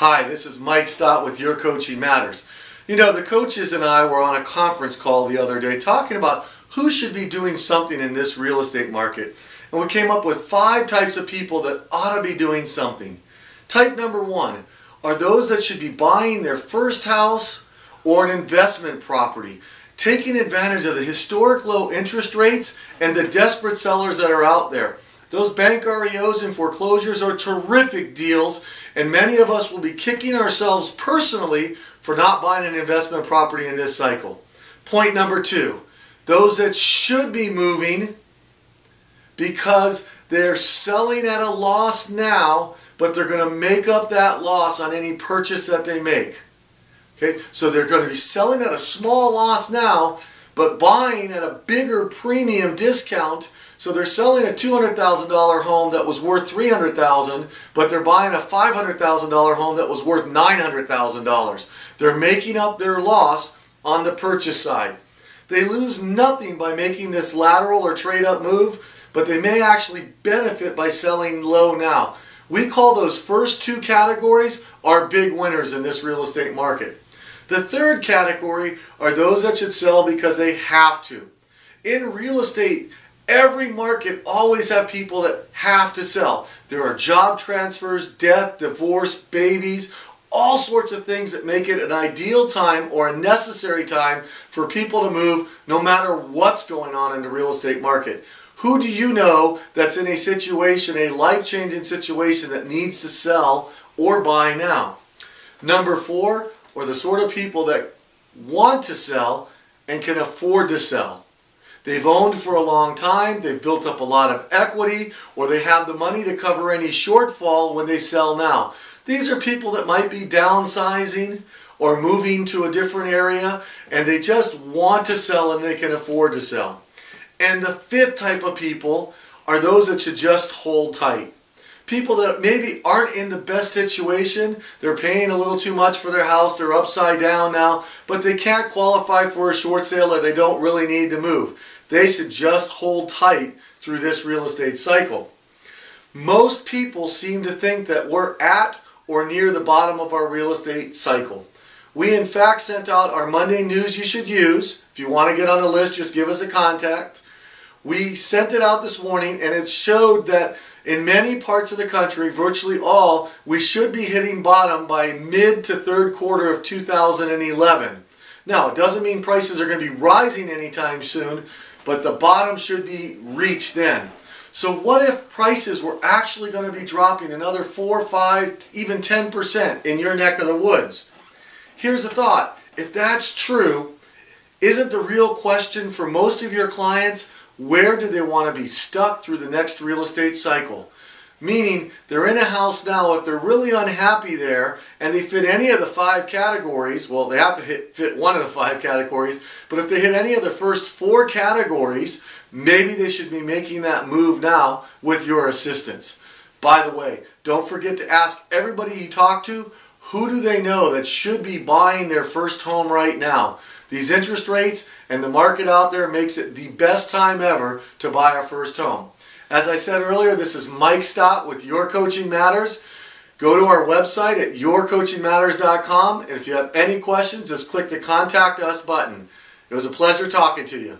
Hi, this is Mike Stott with Your Coaching Matters. You know, the coaches and I were on a conference call the other day talking about who should be doing something in this real estate market. And we came up with 5 types of people that ought to be doing something. Type number 1 are those that should be buying their first house or an investment property, taking advantage of the historic low interest rates and the desperate sellers that are out there. Those bank REOs and foreclosures are terrific deals, and many of us will be kicking ourselves personally for not buying an investment property in this cycle. Point number 2, those that should be moving because they're selling at a loss now, but they're going to make up that loss on any purchase that they make. Okay, so they're going to be selling at a small loss now, but buying at a bigger premium discount. So they're selling a $200,000 home that was worth $300,000, but they're buying a $500,000 home that was worth $900,000. They're making up their loss on the purchase side. They lose nothing by making this lateral or trade up move, but they may actually benefit by selling low now. We call those first 2 categories our big winners in this real estate market. The third category are those that should sell because they have to. In real estate, every market always have people that have to sell. There are job transfers, death, divorce, babies, all sorts of things that make it an ideal time or a necessary time for people to move no matter what's going on in the real estate market. Who do you know that's in a situation, a life-changing situation that needs to sell or buy now? Number 4 are the sort of people that want to sell and can afford to sell. They've owned for a long time, they've built up a lot of equity, or they have the money to cover any shortfall when they sell now. These are people that might be downsizing or moving to a different area, and they just want to sell and they can afford to sell. And the 5th type of people are those that should just hold tight. People that maybe aren't in the best situation, they're paying a little too much for their house, they're upside down now, but they can't qualify for a short sale or they don't really need to move. They should just hold tight through this real estate cycle. Most people seem to think that we're at or near the bottom of our real estate cycle. We in fact sent out our Monday news you should use. If you want to get on the list, just give us a contact. We sent it out this morning and it showed that in many parts of the country, virtually all, we should be hitting bottom by mid to third quarter of 2011. Now, it doesn't mean prices are going to be rising anytime soon, but the bottom should be reached then. So what if prices were actually going to be dropping another 4, 5, even 10% in your neck of the woods? Here's a thought. If that's true, isn't the real question for most of your clients, where do they want to be stuck through the next real estate cycle? Meaning, they're in a house now, if they're really unhappy there, and they fit any of the 5 categories, well, they have to fit one of the 5 categories, but if they hit any of the first 4 categories, maybe they should be making that move now with your assistance. By the way, don't forget to ask everybody you talk to, who do they know that should be buying their first home right now? These interest rates and the market out there makes it the best time ever to buy our first home. As I said earlier, this is Mike Stott with Your Coaching Matters. Go to our website at yourcoachingmatters.com, and if you have any questions, just click the Contact Us button. It was a pleasure talking to you.